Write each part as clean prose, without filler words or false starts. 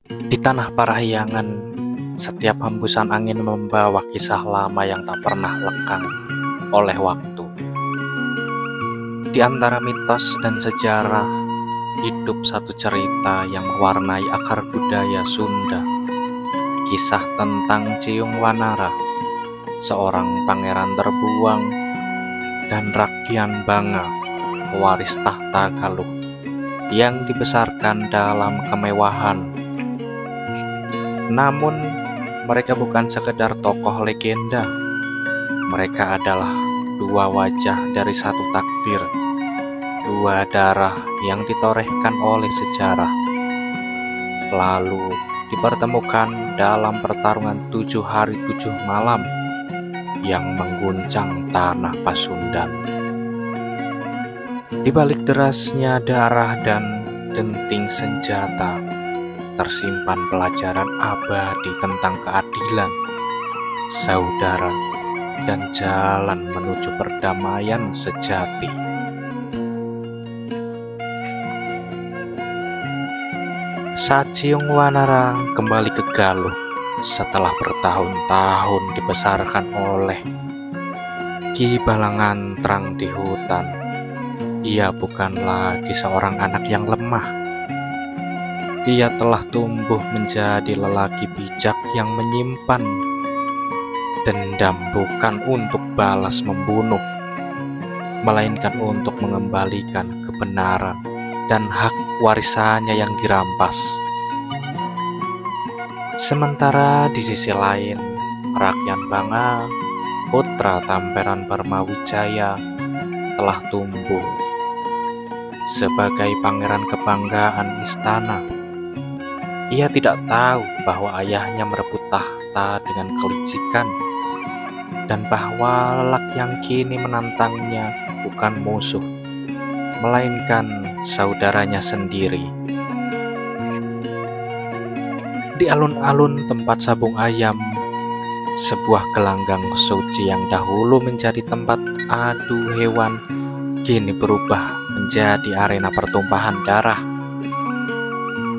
Di tanah Parahyangan, setiap hembusan angin membawa kisah lama yang tak pernah lekang oleh waktu. Di antara mitos dan sejarah, hidup satu cerita yang mewarnai akar budaya Sunda. Kisah tentang Ciung Wanara, seorang pangeran terbuang, dan Rakyan Banga, pewaris tahta Galuh, yang dibesarkan dalam kemewahan. Namun, mereka bukan sekedar tokoh legenda. Mereka adalah dua wajah dari satu takdir, dua darah yang ditorehkan oleh sejarah, lalu dipertemukan dalam pertarungan 7 hari 7 malam yang mengguncang tanah Pasundan. Di balik derasnya darah dan denting senjata, tersimpan pelajaran abadi tentang keadilan, saudara, dan jalan menuju perdamaian sejati. Saat Ciung Wanara kembali ke Galuh setelah bertahun-tahun dibesarkan oleh Ki Balangantrang di hutan, ia bukan lagi seorang anak yang lemah. Ia telah tumbuh menjadi lelaki bijak yang menyimpan dendam bukan untuk balas membunuh, melainkan untuk mengembalikan kebenaran dan hak warisannya yang dirampas. Sementara di sisi lain, Rakyan Banga, putra Tamperan Barmawijaya, telah tumbuh sebagai pangeran kebanggaan istana. Ia tidak tahu bahwa ayahnya merebut tahta dengan kelicikan, dan bahwa lelaki yang kini menantangnya bukan musuh, melainkan saudaranya sendiri. Di alun-alun tempat sabung ayam, sebuah gelanggang suci yang dahulu menjadi tempat adu hewan, kini berubah menjadi arena pertumpahan darah.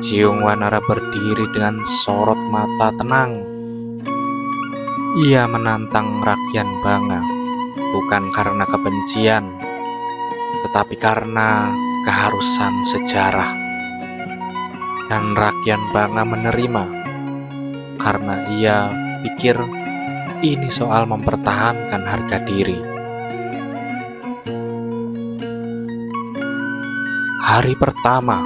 Ciung Wanara berdiri dengan sorot mata tenang. Ia menantang Rakyan Banga, bukan karena kebencian, tetapi karena keharusan sejarah. Dan Rakyan Banga menerima, karena ia pikir ini soal mempertahankan harga diri. Hari pertama,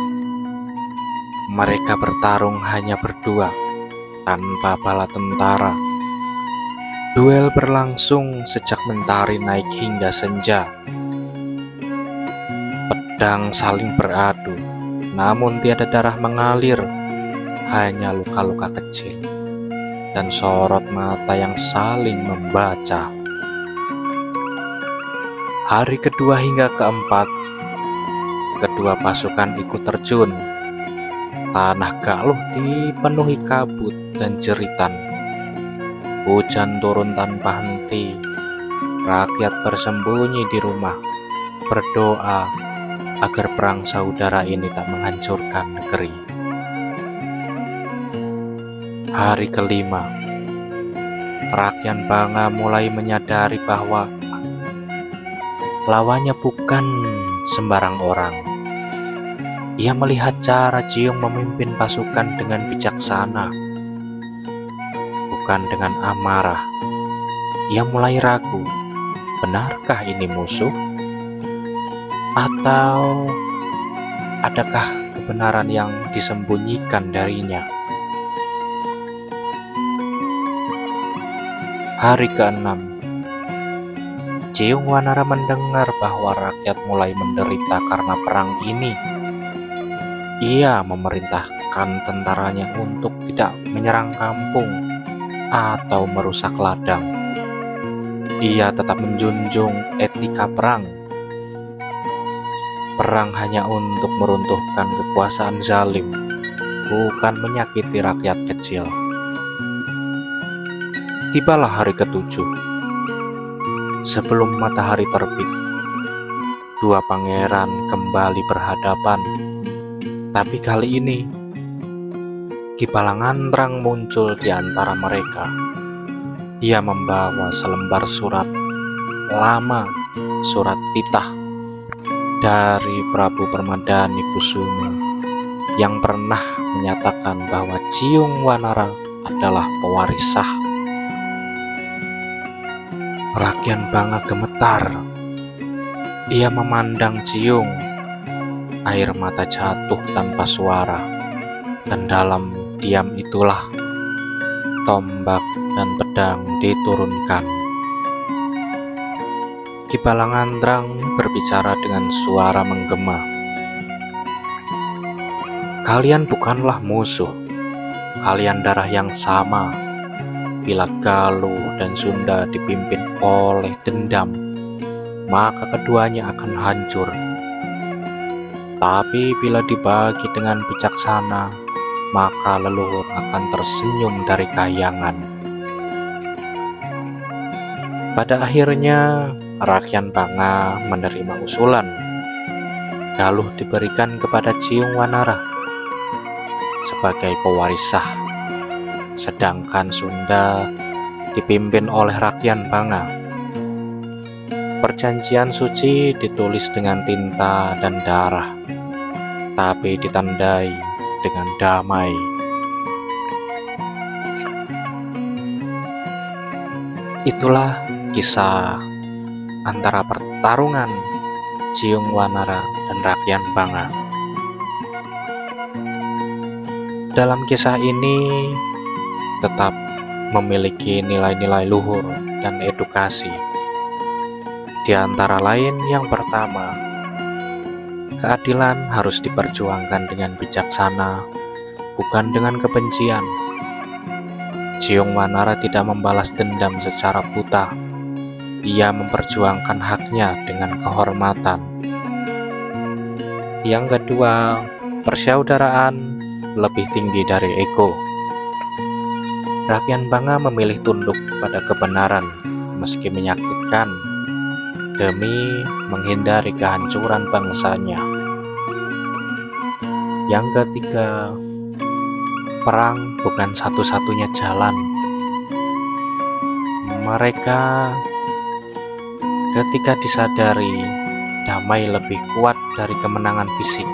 mereka bertarung hanya berdua, tanpa bala tentara. Duel berlangsung sejak mentari naik hingga senja. Pedang saling beradu, namun tiada darah mengalir, hanya luka-luka kecil dan sorot mata yang saling membaca. Hari kedua hingga keempat, kedua pasukan ikut terjun. Tanah Galuh dipenuhi kabut dan jeritan. Hujan turun tanpa henti. Rakyat bersembunyi di rumah, berdoa agar perang saudara ini tak menghancurkan negeri. Hari kelima, Rakyan Banga mulai menyadari bahwa lawannya bukan sembarang orang. Ia melihat cara Ciung memimpin pasukan dengan bijaksana, bukan dengan amarah. Ia mulai ragu, benarkah ini musuh? Atau adakah kebenaran yang disembunyikan darinya? Hari ke-6, Ciung Wanara mendengar bahwa rakyat mulai menderita karena perang ini. Ia memerintahkan tentaranya untuk tidak menyerang kampung atau merusak ladang. Ia tetap menjunjung etika perang. Perang hanya untuk meruntuhkan kekuasaan zalim, bukan menyakiti rakyat kecil. Tibalah hari ke-7. Sebelum matahari terbit, dua pangeran kembali berhadapan. Tapi kali ini, Ki Balangandrang muncul di antara mereka. Ia membawa selembar surat lama, surat titah dari Prabu Permadani Kusuma yang pernah menyatakan bahwa Ciung Wanara adalah pewaris sah. Rakyan Banga gemetar. Ia memandang Ciung. Air mata jatuh tanpa suara, dan dalam diam itulah tombak dan pedang diturunkan. Ki Balangandrang berbicara dengan suara menggema. Kalian bukanlah musuh. Kalian darah yang sama. Bila Galuh dan Sunda dipimpin oleh dendam, maka keduanya akan hancur. Tapi bila dibagi dengan bijaksana, maka leluhur akan tersenyum dari kahyangan. Pada akhirnya, Rakyan Banga menerima usulan. Galuh diberikan kepada Ciung Wanara sebagai pewaris sah, sedangkan Sunda dipimpin oleh Rakyan Banga. Perjanjian suci ditulis dengan tinta dan darah, tapi ditandai dengan damai. Itulah kisah antara pertarungan Ciung Wanara dan Rakyan Banga. Dalam kisah ini tetap memiliki nilai-nilai luhur dan edukasi. Di antara lain yang pertama, keadilan harus diperjuangkan dengan bijaksana, bukan dengan kebencian. Ciung Wanara tidak membalas dendam secara buta. Ia memperjuangkan haknya dengan kehormatan. Yang kedua, persaudaraan lebih tinggi dari ego. Rakyan Banga memilih tunduk pada kebenaran meski menyakitkan, demi menghindari kehancuran bangsanya. Yang ketiga, perang bukan satu-satunya jalan. Mereka ketika disadari damai lebih kuat dari kemenangan fisik.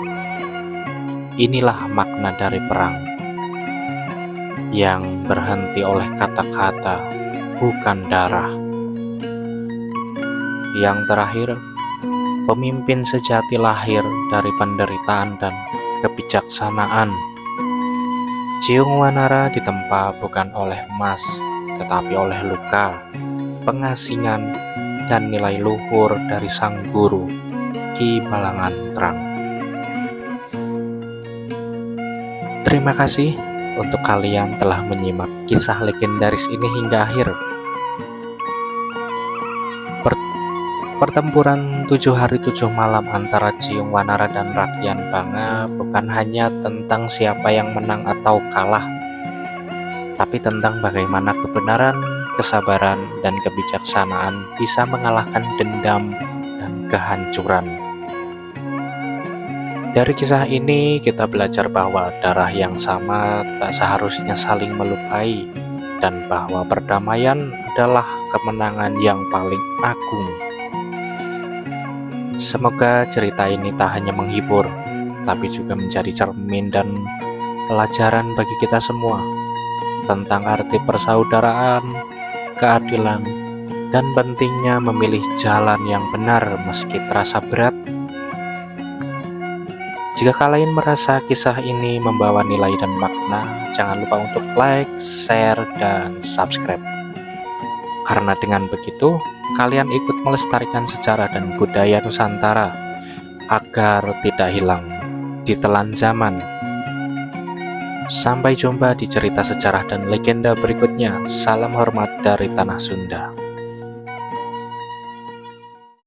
Inilah makna dari perang yang berhenti oleh kata-kata, bukan darah. Yang terakhir, pemimpin sejati lahir dari penderitaan dan kebijaksanaan. Ciung Wanara ditempa bukan oleh emas, tetapi oleh luka, pengasingan, dan nilai luhur dari sang guru, Ki Balangandrang. Terima kasih untuk kalian telah menyimak kisah legendaris ini hingga akhir. Pertempuran 7 hari 7 malam antara Ciung Wanara dan Rakyan Banga bukan hanya tentang siapa yang menang atau kalah, tapi tentang bagaimana kebenaran, kesabaran, dan kebijaksanaan bisa mengalahkan dendam dan kehancuran. Dari kisah ini kita belajar bahwa darah yang sama tak seharusnya saling melukai, dan bahwa perdamaian adalah kemenangan yang paling agung. Semoga cerita ini tak hanya menghibur, tapi juga menjadi cermin dan pelajaran bagi kita semua tentang arti persaudaraan, keadilan, dan pentingnya memilih jalan yang benar meski terasa berat. Jika kalian merasa kisah ini membawa nilai dan makna, jangan lupa untuk like, share, dan subscribe. Karena dengan begitu, kalian ikut melestarikan sejarah dan budaya Nusantara agar tidak hilang ditelan zaman. Sampai jumpa di cerita sejarah dan legenda berikutnya. Salam hormat dari Tanah Sunda.